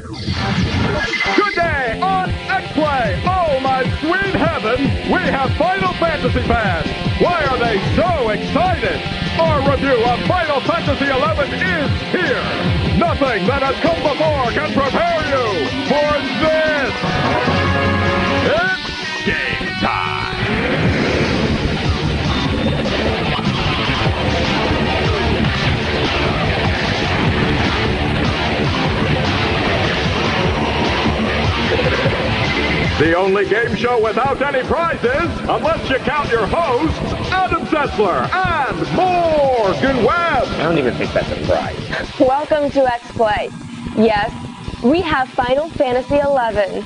Good day on X-Play! Oh, my sweet heaven! We have Final Fantasy fans! Why are they so excited? Our review of Final Fantasy XI is here! Nothing that has come before can prepare you for this! It's game time! The only game show without any prizes, unless you count your hosts, Adam Sessler and Morgan Webb. I don't even think that's a prize. Welcome to X-Play. Yes, we have Final Fantasy XI.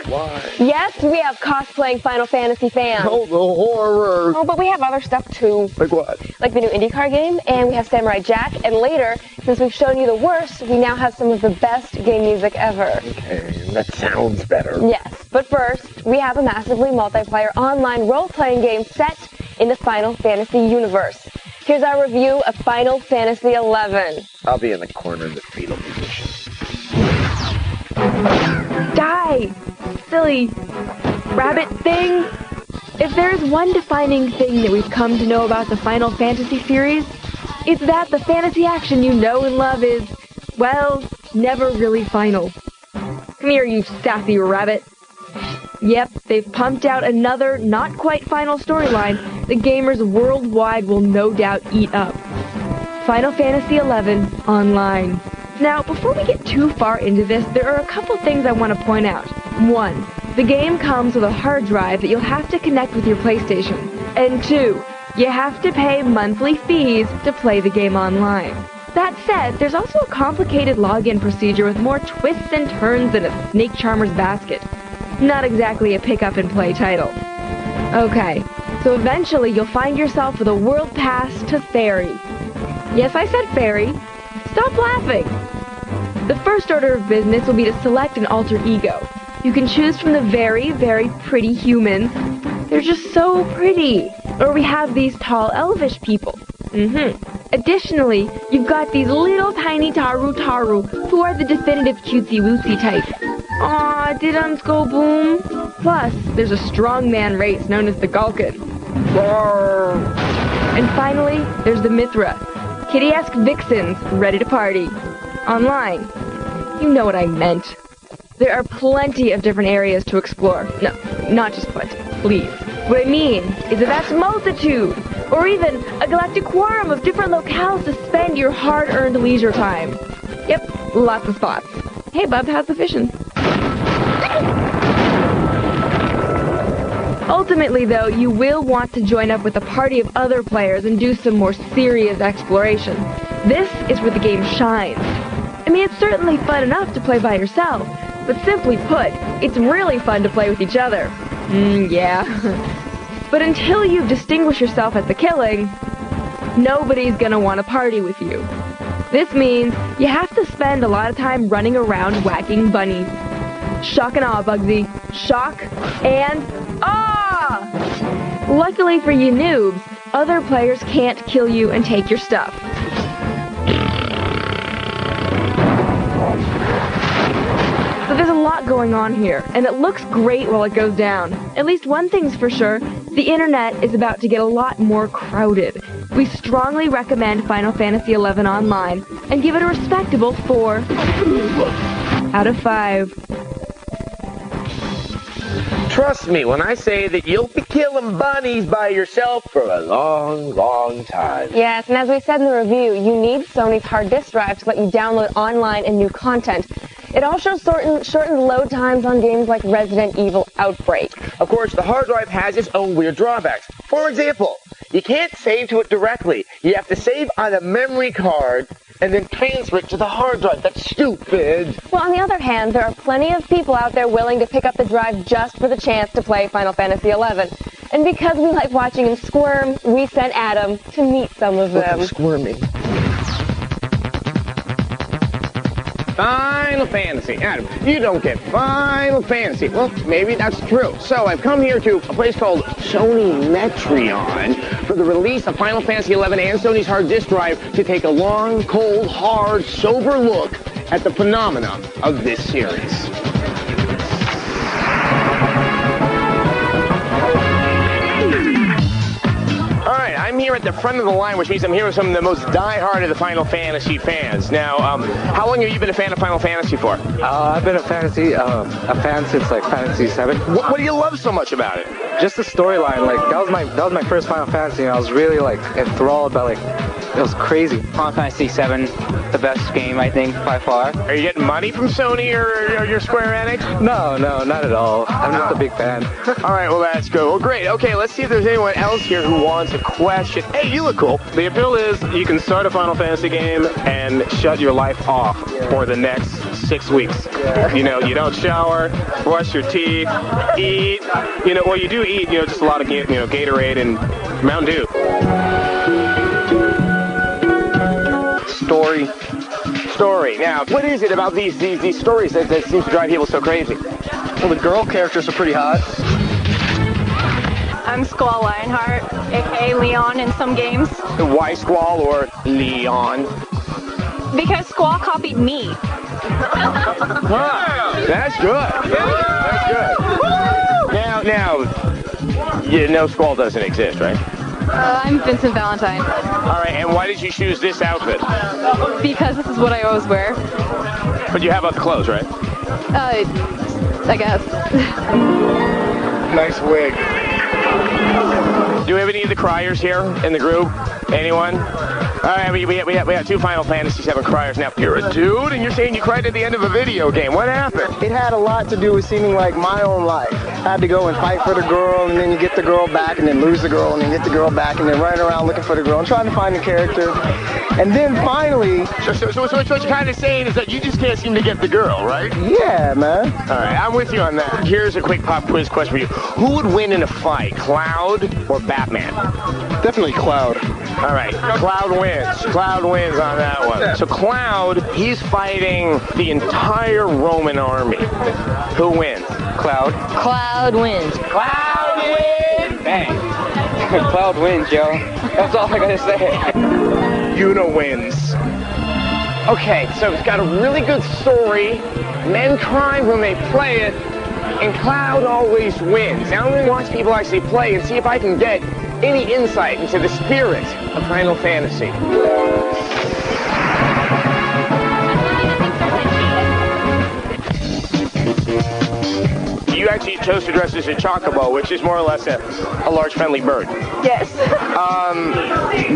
Why? Yes, we have cosplaying Final Fantasy fans. Oh, the horror. Oh, but we have other stuff too. Like what? Like the new IndyCar game, and we have Samurai Jack, and later, since we've shown you the worst, we now have some of the best game music ever. Okay, that sounds better. Yes, but first, we have a massively multiplayer online role-playing game set in the Final Fantasy universe. Here's our review of Final Fantasy XI. I'll be in the corner in the fetal position. Die! Silly rabbit thing! If there's one defining thing that we've come to know about the Final Fantasy series, it's that the fantasy action you know and love is, well, never really final. Come here, you sassy rabbit. Yep, they've pumped out another not quite final storyline the gamers worldwide will no doubt eat up. Final Fantasy XI Online. Now, before we get too far into this, there are a couple things I want to point out. 1. The game comes with a hard drive that you'll have to connect with your PlayStation. And 2. You have to pay monthly fees to play the game online. That said, there's also a complicated login procedure with more twists and turns than a Snake Charmer's basket. Not exactly a pick-up-and-play title. Okay, so eventually you'll find yourself with a world pass to Fairy. Yes, I said Fairy. Stop laughing! The first order of business will be to select an alter ego. You can choose from the very, very pretty humans. They're just so pretty. Or we have these tall elvish people. Additionally, you've got these little tiny Taru who are the definitive cutesy-wootsy type. Aw, did go boom? Plus, there's a strongman race known as the Galkan. And finally, there's the Mithra. Kitty-esque vixens ready to party. Online. You know what I meant. There are plenty of different areas to explore. No, not just plenty. Please. What I mean is a vast multitude, or even a galactic quorum of different locales to spend your hard-earned leisure time. Yep, lots of spots. Hey, bub, how's the fishing? Ultimately, though, you will want to join up with a party of other players and do some more serious exploration. This is where the game shines. I mean, it's certainly fun enough to play by yourself, but simply put, it's really fun to play with each other. Yeah. But until you distinguish yourself at the killing, nobody's gonna want to party with you. This means you have to spend a lot of time running around whacking bunnies. Shock and awe, Bugsy. Shock and awe! Luckily for you noobs, other players can't kill you and take your stuff. So there's a lot going on here, and it looks great while it goes down. At least one thing's for sure, the internet is about to get a lot more crowded. We strongly recommend Final Fantasy XI Online, and give it a respectable 4 out of 5. Trust me when I say that you'll be killing bunnies by yourself for a long, long time. Yes, and as we said in the review, you need Sony's hard disk drive to let you download online and new content. It also shortens load times on games like Resident Evil Outbreak. Of course, the hard drive has its own weird drawbacks. For example, you can't save to it directly. You have to save on a memory card and then transfer it to the hard drive. That's stupid. Well, on the other hand, there are plenty of people out there willing to pick up the drive just for the chance to play Final Fantasy XI. And because we like watching them squirm, we sent Adam to meet some of them. Squirming. Final Fantasy. Adam, you don't get Final Fantasy. Well, maybe that's true. So I've come here to a place called Sony Metreon for the release of Final Fantasy XI and Sony's hard disk drive to take a long, cold, hard, sober look at the phenomena of this series. All right, I'm here at the front of the line, which means I'm here with some of the most die-hard of the Final Fantasy fans. Now, how long have you been a fan of Final Fantasy for? I've been a fan since like Fantasy 7. What do you love so much about it? Just the storyline, like that was my first Final Fantasy, and I was really like enthralled by it was crazy. Final Fantasy 7, the best game I think by far. Are you getting money from Sony or your Square Enix? No, not at all. I'm just a big fan. All right, well that's good. Well, great. Okay, let's see if there's anyone else here who wants a question. Hey, you look cool. The appeal is you can start a Final Fantasy game and shut your life off for the next 6 weeks. You know, you don't shower, brush your teeth, eat. You know, well, you do eat. You know, just a lot of Gatorade and Mountain Dew. Story. Now, what is it about these stories that seems to drive people so crazy? Well, the girl characters are pretty hot. I'm Squall Lionheart, aka Leon in some games. Why Squall or Leon? Because Squall copied me. That's good. That's good. Now, you know Squall doesn't exist, right? I'm Vincent Valentine. All right, and why did you choose this outfit? Because this is what I always wear. But you have other clothes, right? I guess. Nice wig. Do we have any of the criers here in the group? Anyone? All right, we have 2 Final Fantasy 7 criers now. You're a dude, and you're saying you cried at the end of a video game. What happened? It had a lot to do with seeming like my own life. I had to go and fight for the girl, and then you get the girl back, and then lose the girl, and then get the girl back, and then running around looking for the girl and trying to find the character. And then finally... So what you're kind of saying is that you just can't seem to get the girl, right? Yeah, man. All right, I'm with you on that. Here's a quick pop quiz question for you. Who would win in a fight, Cloud or Batman? Definitely Cloud. All right, Cloud wins. Cloud wins on that one. So Cloud, he's fighting the entire Roman army. Who wins? Cloud. Cloud wins. Cloud wins! Dang. Cloud wins, yo. That's all I gotta say. Yuna wins. Okay, so it's got a really good story. Men cry when they play it, and Cloud always wins. Now I'm going to watch people actually play and see if I can get any insight into the spirit of Final Fantasy. You actually chose to dress as a chocobo, which is more or less a large friendly bird. Yes.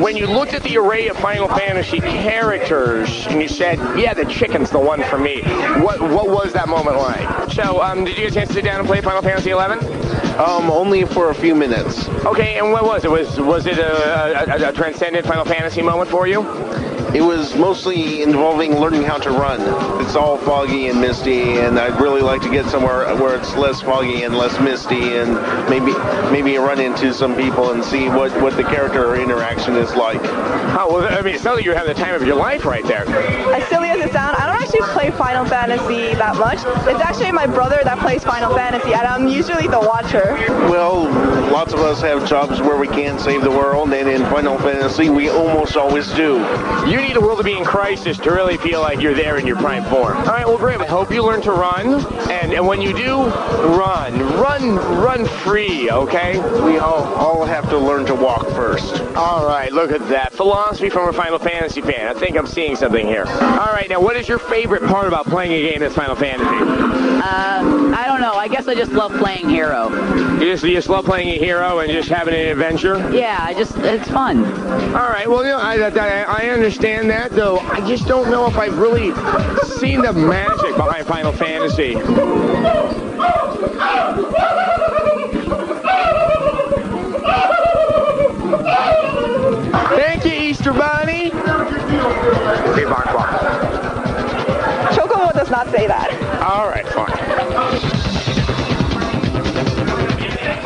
When you looked at the array of Final Fantasy characters and you said, yeah, the chicken's the one for me, what was that moment like? So, did you get a chance to sit down and play Final Fantasy 11? Only for a few minutes. Okay, and what was it? Was it a transcendent Final Fantasy moment for you? It was mostly involving learning how to run. It's all foggy and misty, and I'd really like to get somewhere where it's less foggy and less misty, and maybe run into some people and see what the character interaction is like. Oh, well, I mean, it sounds like you're having the time of your life right there. As silly as it sounds, I don't actually play Final Fantasy that much. It's actually my brother that plays Final Fantasy, and I'm usually the watcher. Well, lots of us have jobs where we can't save the world, and in Final Fantasy, we almost always do. You need a world to be in crisis to really feel like you're there in your prime form. All right, well, great. I hope you learn to run, and when you do, run free, okay? We all have to learn to walk first. All right, look at that. Philosophy from a Final Fantasy fan. I think I'm seeing something here. All right, now, what is your favorite part about playing a game that's Final Fantasy? I don't know. I guess I just love playing Hero. You just love playing a hero and just having an adventure? Yeah, it's fun. All right, well, you know, I understand that, though. I just don't know if I've really seen the magic behind Final Fantasy. Thank you, Easter Bunny. Chocobo does not say that. All right, fine.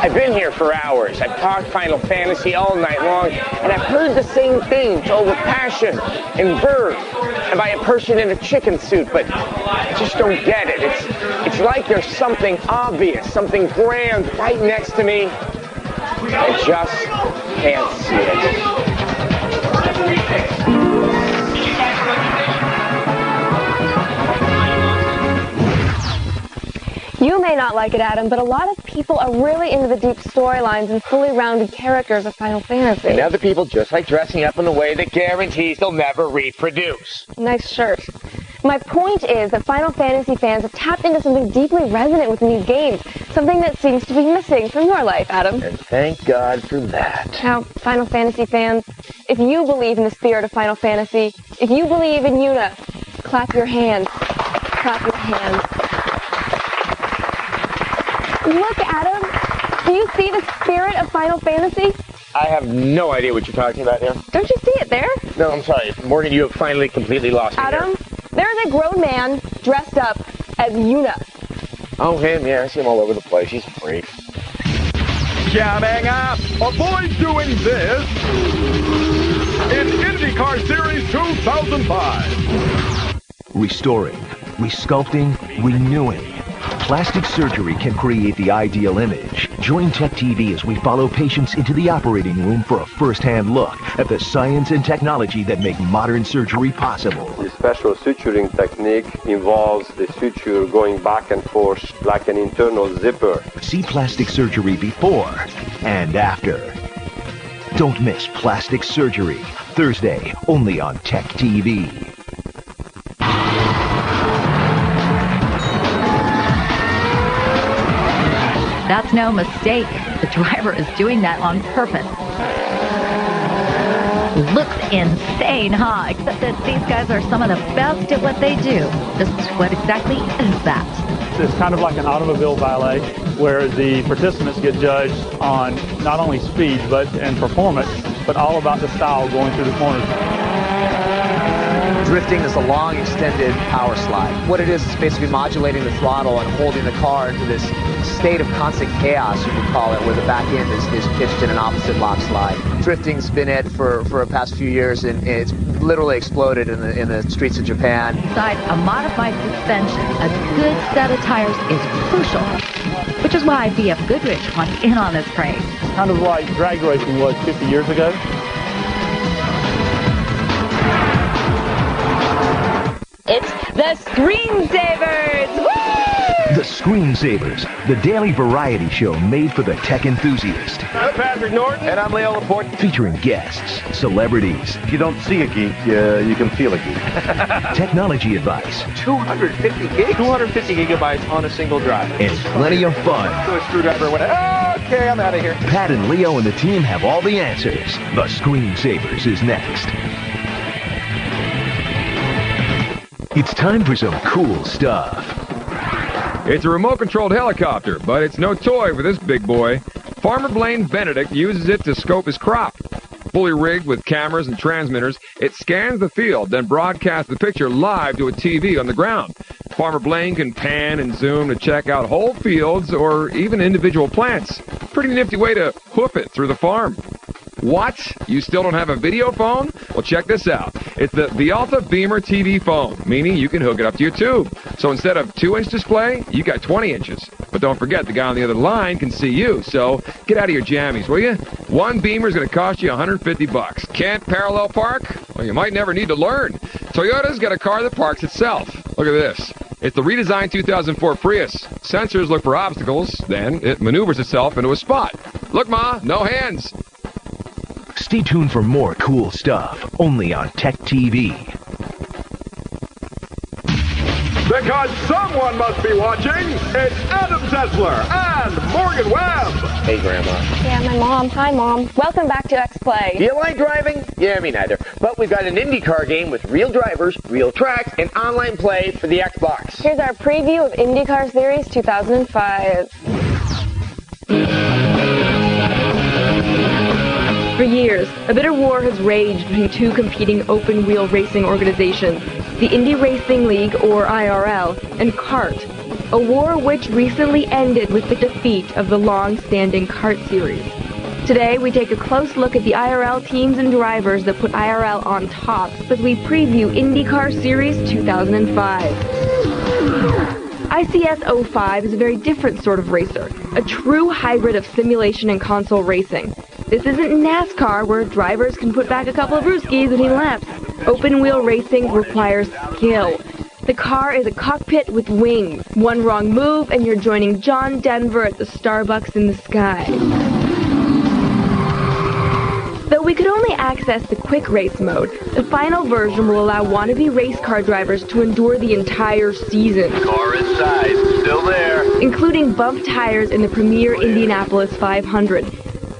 I've been here for hours. I've talked Final Fantasy all night long, and I've heard the same thing told with passion and verve, and by a person in a chicken suit, but I just don't get it. It's like there's something obvious, something grand right next to me. I just can't see it. You may not like it, Adam, but a lot of people are really into the deep storylines and fully rounded characters of Final Fantasy. And other people just like dressing up in a way that guarantees they'll never reproduce. Nice shirt. My point is that Final Fantasy fans have tapped into something deeply resonant within these games, something that seems to be missing from your life, Adam. And thank God for that. Now, Final Fantasy fans, if you believe in the spirit of Final Fantasy, if you believe in Yuna, clap your hands. Clap your hands. Look, Adam. Do you see the spirit of Final Fantasy? I have no idea what you're talking about here. Don't you see it there? No, I'm sorry. Morgan, you have finally completely lost me Adam, here. there's a grown man dressed up as Yuna. Oh, him, yeah. I see him all over the place. He's a freak. Jamming up! Avoid doing this in IndyCar Series 2005. Restoring, resculpting, renewing. Plastic surgery can create the ideal image. Join Tech TV as we follow patients into the operating room for a first-hand look at the science and technology that make modern surgery possible. The special suturing technique involves the suture going back and forth like an internal zipper. See plastic surgery before and after. Don't miss Plastic Surgery, Thursday, only on Tech TV. That's no mistake. The driver is doing that on purpose. Looks insane, huh? Except that these guys are some of the best at what they do. Just what exactly is that? It's kind of like an automobile valet where the participants get judged on not only speed and performance, but all about the style going through the corners. Drifting is a long, extended power slide. What it is basically modulating the throttle and holding the car into this state of constant chaos, you could call it, where the back end is pitched in an opposite lock slide. Drifting's been it for the past few years, and it's literally exploded in the streets of Japan. Besides a modified suspension, a good set of tires is crucial, which is why BF Goodrich wants in on this craze. Kind of like drag racing was 50 years ago. It's the Screensavers! Woo! The Screensavers, the daily variety show made for the tech enthusiast. I'm Patrick Norton. And I'm Leo Laporte. Featuring guests, celebrities. If you don't see a geek, you can feel a geek. Technology advice. 250 gigs? 250 gigabytes on a single drive. And plenty of fun. So a screwdriver went, okay, I'm out of here. Pat and Leo and the team have all the answers. The Screensavers is next. It's time for some cool stuff. It's a remote-controlled helicopter, but it's no toy for this big boy. Farmer Blaine Benedict uses it to scope his crop. Fully rigged with cameras and transmitters, it scans the field, then broadcasts the picture live to a TV on the ground. Farmer Blaine can pan and zoom to check out whole fields or even individual plants. Pretty nifty way to hoof it through the farm. What? You still don't have a video phone? Well, check this out. It's the Vialta Beamer TV phone, meaning you can hook it up to your tube. So instead of 2-inch display, you got 20 inches. But don't forget, the guy on the other line can see you, so get out of your jammies, will you? One Beamer's going to cost you $150. Can't parallel park? Well, you might never need to learn. Toyota's got a car that parks itself. Look at this. It's the redesigned 2004 Prius. Sensors look for obstacles, then it maneuvers itself into a spot. Look, Ma, no hands. Stay tuned for more cool stuff, only on Tech TV. Because someone must be watching, it's Adam Zessler and Morgan Webb. Hey, Grandma. Yeah, my mom. Hi, Mom. Welcome back to X-Play. Do you like driving? Yeah, me neither. But we've got an IndyCar game with real drivers, real tracks, and online play for the Xbox. Here's our preview of IndyCar Series 2005. For years, a bitter war has raged between two competing open-wheel racing organizations, the Indy Racing League, or IRL, and CART, a war which recently ended with the defeat of the long-standing CART series. Today, we take a close look at the IRL teams and drivers that put IRL on top as we preview IndyCar Series 2005. ICS 05 is a very different sort of racer, a true hybrid of simulation and console racing. This isn't NASCAR, where drivers can put back a couple of brewskis between laps. Open-wheel racing requires skill. The car is a cockpit with wings. One wrong move and you're joining John Denver at the Starbucks in the sky. Though we could only access the quick race mode, the final version will allow wannabe race car drivers to endure the entire season. Car inside, still there. Including bump tires in the premier Indianapolis 500,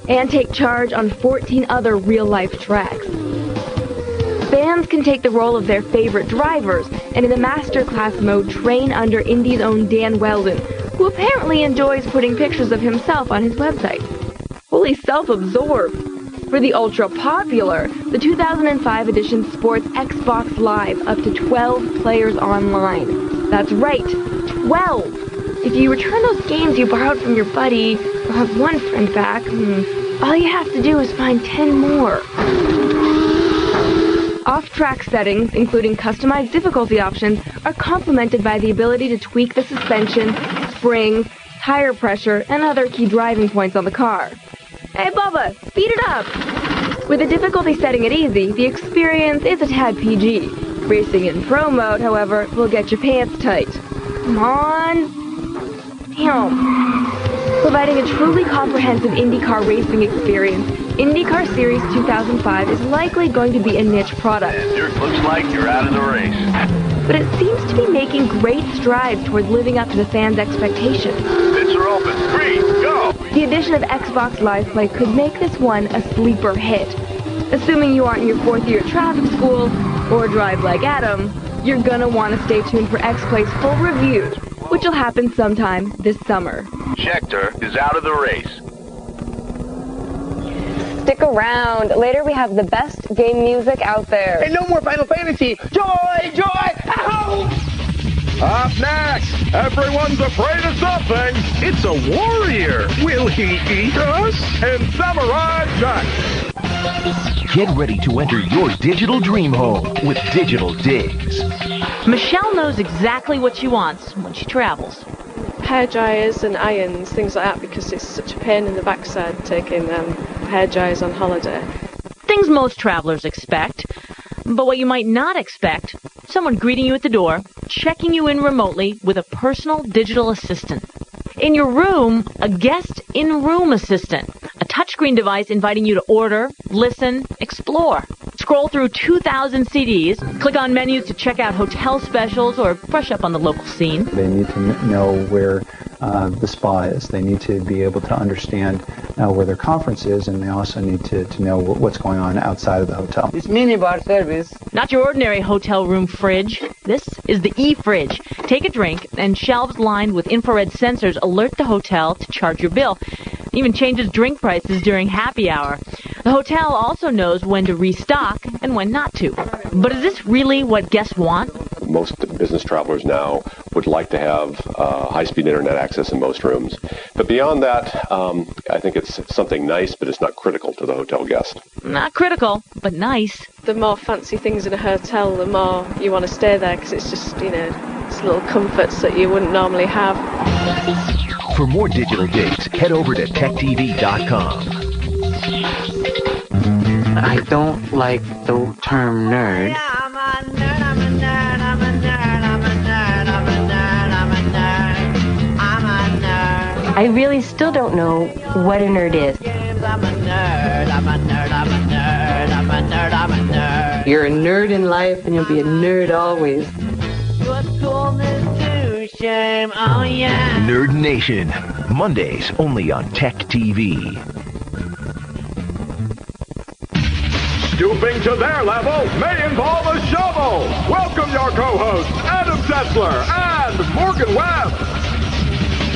and take charge on 14 other real-life tracks. Fans can take the role of their favorite drivers, and in the Masterclass mode train under Indy's own Dan Weldon, who apparently enjoys putting pictures of himself on his website. Fully self-absorbed. For the ultra-popular, the 2005 edition sports Xbox Live up to 12 players online. That's right, 12! If you return those games you borrowed from your buddy, or have one friend back, all you have to do is find 10 more. Off-track settings, including customized difficulty options, are complemented by the ability to tweak the suspension, springs, tire pressure, and other key driving points on the car. Hey Bubba, speed it up! With the difficulty setting at easy, the experience is a tad PG. Racing in Pro mode, however, will get your pants tight. Come on! Damn. Providing a truly comprehensive IndyCar racing experience, IndyCar Series 2005 is likely going to be a niche product. It looks like you're out of the race. But it seems to be making great strides towards living up to the fans' expectations. Pits are open. 3, go! The addition of Xbox Live Play could make this one a sleeper hit. Assuming you aren't in your 4th year at traffic school, or drive like Adam, you're gonna want to stay tuned for X-Play's full review, which will happen sometime this summer. Scheckter is out of the race. Stick around. Later we have the best game music out there. And no more Final Fantasy. Joy! Joy! Ow! Up next, everyone's afraid of something. It's a warrior. Will he eat us? And Samurai Jack. Get ready to enter your digital dream home with Digital Digs. Michelle knows exactly what she wants when she travels. Hair dryers and irons, things like that, because it's such a pain in the backside taking hair dryers on holiday. Things most travelers expect. But what you might not expect, someone greeting you at the door, checking you in remotely with a personal digital assistant. In your room, a guest in-room assistant, a touchscreen device inviting you to order, listen, explore. Scroll through 2,000 CDs, click on menus to check out hotel specials or brush up on the local scene. They need to know where the spa is. They need to be able to understand where their conference is, and they also need to know what's going on outside of the hotel. This minibar service. Not your ordinary hotel room fridge. This is the e-fridge. Take a drink, and shelves lined with infrared sensors alert the hotel to charge your bill. Even changes drink prices during happy hour. The hotel also knows when to restock and when not to. But is this really what guests want? Most business travelers now would like to have high-speed internet access in most rooms. But beyond that, I think it's something nice, but it's not critical to the hotel guest. Not critical, but nice. The more fancy things in a hotel, the more you want to stay there, because it's just, it's little comforts that you wouldn't normally have. For more Digital Digs, head over to techtv.com. I don't like the term nerd. I really still don't know what a nerd is. You're a nerd in life and you'll be a nerd always. Nerd Nation, Mondays only on Tech TV. Stooping to their level may involve a shovel. Welcome your co-hosts, Adam Setzler and Morgan Webb.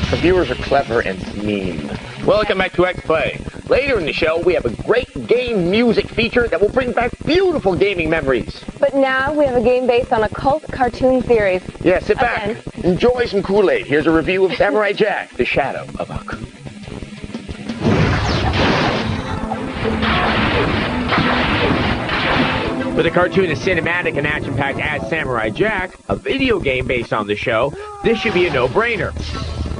The viewers are clever and mean. Welcome back to X-Play. Later in the show, we have a great game music feature that will bring back beautiful gaming memories. But now we have a game based on a cult cartoon series. Yeah, sit back. Enjoy some Kool-Aid. Here's a review of Samurai Jack, The Shadow of Aku. With a cartoon as cinematic and action-packed as Samurai Jack, a video game based on the show, this should be a no-brainer.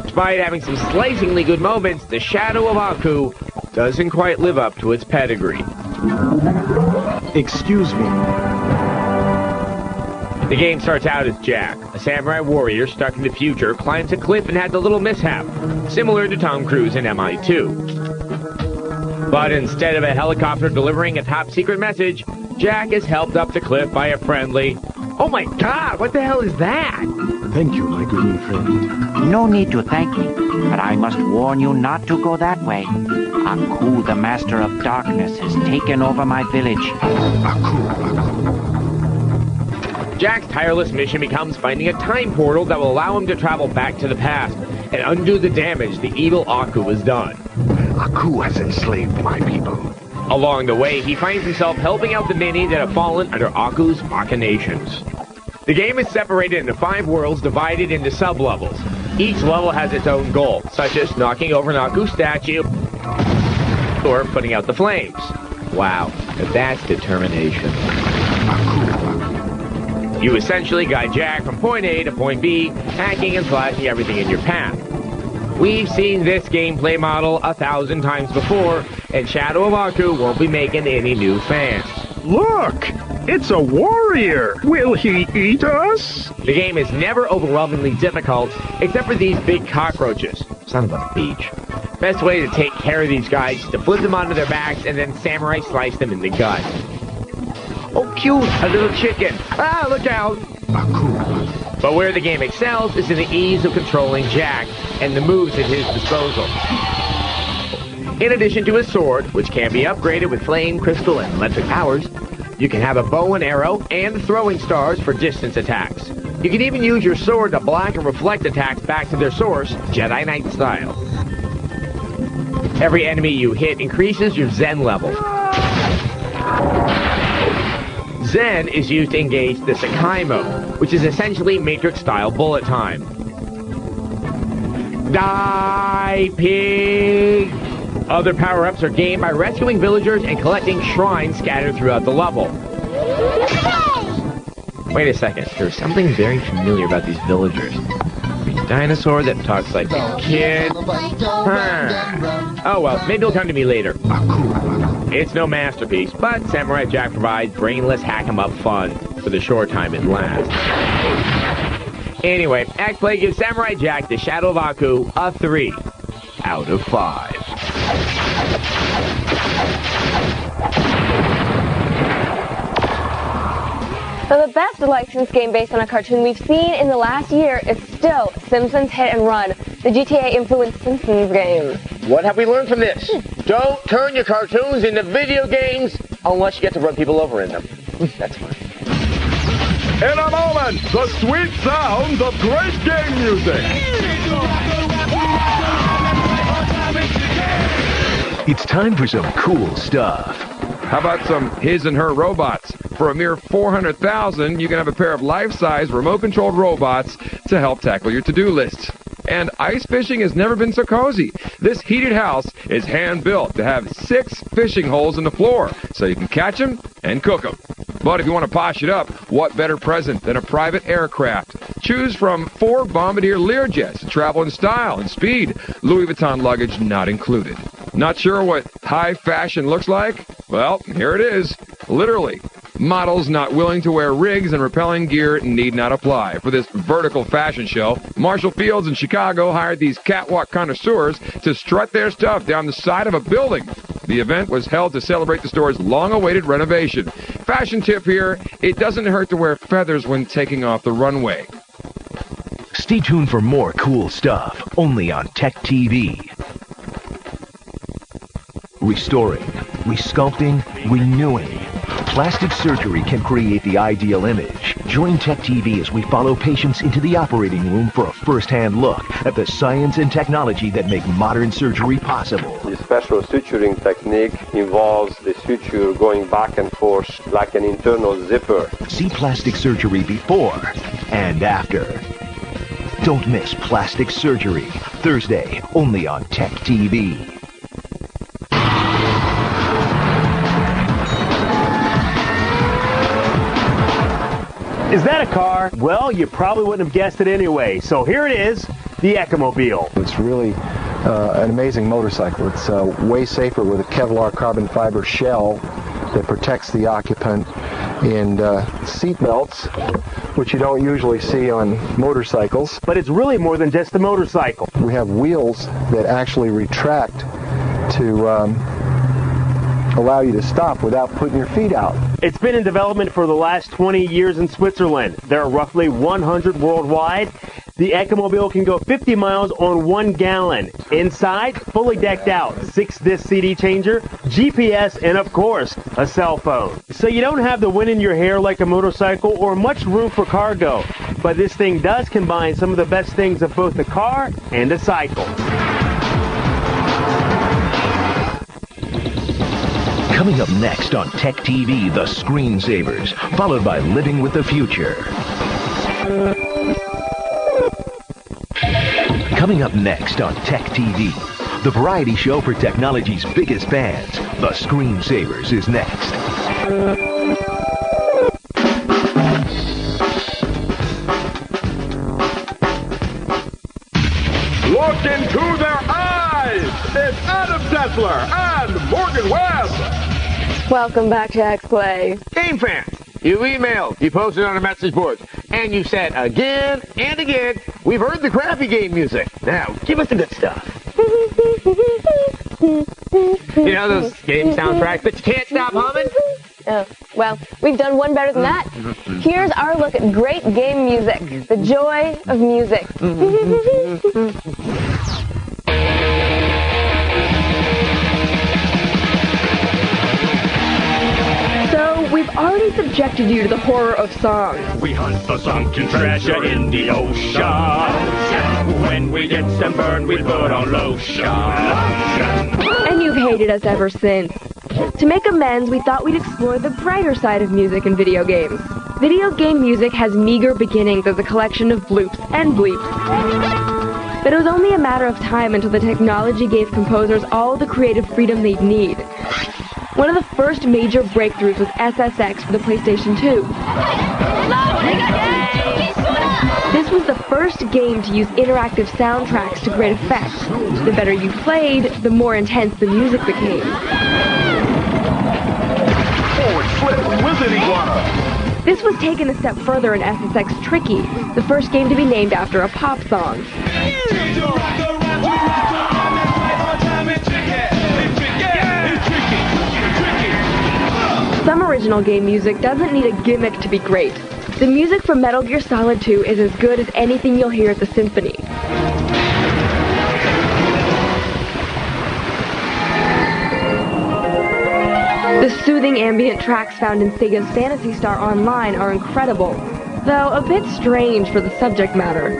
Despite having some slicingly good moments, The Shadow of Aku doesn't quite live up to its pedigree. Excuse me. The game starts out as Jack, a samurai warrior stuck in the future, climbs a cliff and has a little mishap, similar to Tom Cruise in MI2. But instead of a helicopter delivering a top-secret message, Jack is helped up the cliff by a friendly, "Oh my God, what the hell is that?" Thank you, my good friend. No need to thank me, but I must warn you not to go that way. Aku, the Master of Darkness, has taken over my village. Jack's tireless mission becomes finding a time portal that will allow him to travel back to the past and undo the damage the evil Aku has done. Aku has enslaved my people. Along the way, he finds himself helping out the many that have fallen under Aku's machinations. The game is separated into 5 worlds divided into sub-levels. Each level has its own goal, such as knocking over an Aku statue or putting out the flames. Wow, that's determination. You essentially guide Jack from point A to point B, hacking and slashing everything in your path. We've seen this gameplay model 1,000 times before, and Shadow of Aku won't be making any new fans. Look! It's a warrior! Will he eat us? The game is never overwhelmingly difficult, except for these big cockroaches. Son of a beach. Best way to take care of these guys is to flip them onto their backs and then samurai slice them in the gut. Oh, cute! A little chicken! Ah, look out! But where the game excels is in the ease of controlling Jack and the moves at his disposal. In addition to his sword, which can be upgraded with flame, crystal, and electric powers, you can have a bow and arrow and throwing stars for distance attacks. You can even use your sword to block and reflect attacks back to their source, Jedi Knight style. Every enemy you hit increases your Zen level. Zen is used to engage the Sakai mode, which is essentially Matrix-style bullet time. Die, pig! Other power-ups are gained by rescuing villagers and collecting shrines scattered throughout the level. Wait a second, there's something very familiar about these villagers. A dinosaur that talks like a kid. Oh well, maybe it'll come to me later. It's no masterpiece, but Samurai Jack provides brainless hack-em-up fun for the short time it lasts. Anyway, XPlay gives Samurai Jack The Shadow of Aku a 3 out of 5. So the best licensed game based on a cartoon we've seen in the last year is still Simpsons Hit and Run, the GTA-influenced Simpsons game. What have we learned from this? Don't turn your cartoons into video games unless you get to run people over in them. That's fine. In a moment, the sweet sounds of great game music. It's time for some cool stuff. How about some his and her robots? For a mere $400,000, you can have a pair of life-size remote-controlled robots to help tackle your to-do lists. And ice fishing has never been so cozy. This heated house is hand-built to have 6 fishing holes in the floor, so you can catch them and cook them. But if you want to posh it up, what better present than a private aircraft? Choose from 4 Bombardier Learjets to travel in style and speed, Louis Vuitton luggage not included. Not sure what high fashion looks like? Well, here it is. Literally. Models not willing to wear rigs and repelling gear need not apply. For this vertical fashion show, Marshall Fields in Chicago hired these catwalk connoisseurs to strut their stuff down the side of a building. The event was held to celebrate the store's long-awaited renovation. Fashion tip here, it doesn't hurt to wear feathers when taking off the runway. Stay tuned for more cool stuff, only on Tech TV. Restoring, resculpting, renewing. Plastic surgery can create the ideal image. Join Tech TV as we follow patients into the operating room for a first-hand look at the science and technology that make modern surgery possible. The special suturing technique involves the suture going back and forth like an internal zipper. See plastic surgery before and after. Don't miss Plastic Surgery, Thursday, only on Tech TV. Is that a car? Well, you probably wouldn't have guessed it anyway. So here it is, the Ecomobile. It's really an amazing motorcycle. It's way safer with a Kevlar carbon fiber shell that protects the occupant and seat belts, which you don't usually see on motorcycles. But it's really more than just a motorcycle. We have wheels that actually retract to allow you to stop without putting your feet out. It's been in development for the last 20 years in Switzerland. There are roughly 100 worldwide. The Ecomobile can go 50 miles on 1 gallon. Inside, fully decked out, 6-disc CD changer, GPS, and of course, a cell phone. So you don't have the wind in your hair like a motorcycle or much room for cargo. But this thing does combine some of the best things of both the car and the cycle. Coming up next on Tech TV, the Screensavers, followed by Living with the Future. Coming up next on Tech TV, the variety show for technology's biggest fans, the Screensavers, is next. Look into their eyes! It's Adam Dessler and Morgan Webb! Welcome back to X-Play. Game fans, you emailed, you posted on the message boards, and you said again and again, we've heard the crappy game music. Now, give us the good stuff. You know those game soundtracks that you can't stop humming? Oh, well, we've done one better than that. Here's our look at great game music, the joy of music. So, we've already subjected you to the horror of songs. We hunt for sunken treasure in the ocean. When we get sunburned, we put on lotion. And you've hated us ever since. To make amends, we thought we'd explore the brighter side of music in video games. Video game music has meager beginnings as a collection of bloops and bleeps. But it was only a matter of time until the technology gave composers all the creative freedom they'd need. One of the first major breakthroughs was SSX for the PlayStation 2. This was the first game to use interactive soundtracks to great effect. The better you played, the more intense the music became. Forward flip, Wizard Iguana! This was taken a step further in SSX Tricky, the first game to be named after a pop song. Some original game music doesn't need a gimmick to be great. The music from Metal Gear Solid 2 is as good as anything you'll hear at the symphony. The soothing ambient tracks found in Sega's Phantasy Star Online are incredible, though a bit strange for the subject matter.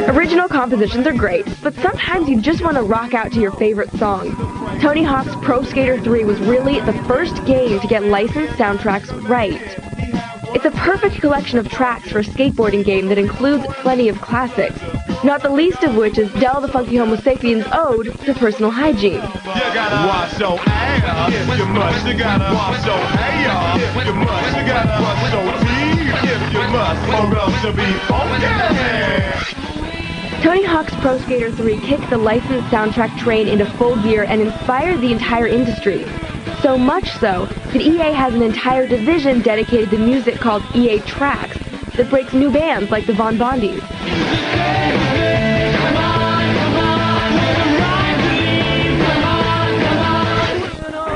Original compositions are great, but sometimes you just want to rock out to your favorite song. Tony Hawk's Pro Skater 3 was really the first game to get licensed soundtracks right. It's a perfect collection of tracks for a skateboarding game that includes plenty of classics, not the least of which is Del the Funky Homo Sapiens' ode to personal hygiene. Tony Hawk's Pro Skater 3 kicked the licensed soundtrack train into full gear and inspired the entire industry. So much so that EA has an entire division dedicated to music called EA Tracks that breaks new bands like the Von Bondies.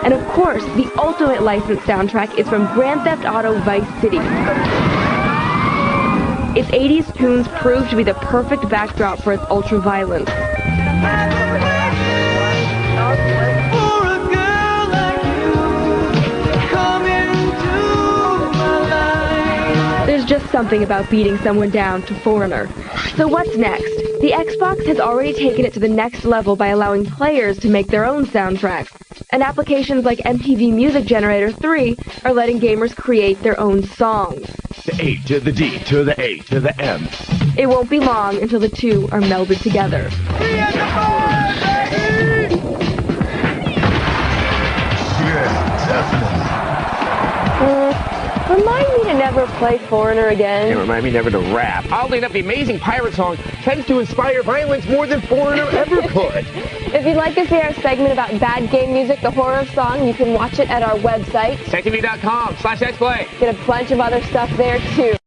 And of course, the ultimate licensed soundtrack is from Grand Theft Auto Vice City. Its 80s tunes prove to be the perfect backdrop for its ultra-violence. There's just something about beating someone down to Foreigner. So what's next? The Xbox has already taken it to the next level by allowing players to make their own soundtracks. And applications like MTV Music Generator 3 are letting gamers create their own songs. The A to the D to the A to the M. It won't be long until the two are melded together. Remind me to never play Foreigner again. And remind me never to rap. Oddly enough, the amazing pirate song tends to inspire violence more than Foreigner ever could. If you'd like to see our segment about bad game music, The Horror of Song, you can watch it at our website. SecTV.com/XPlay. Get a bunch of other stuff there, too.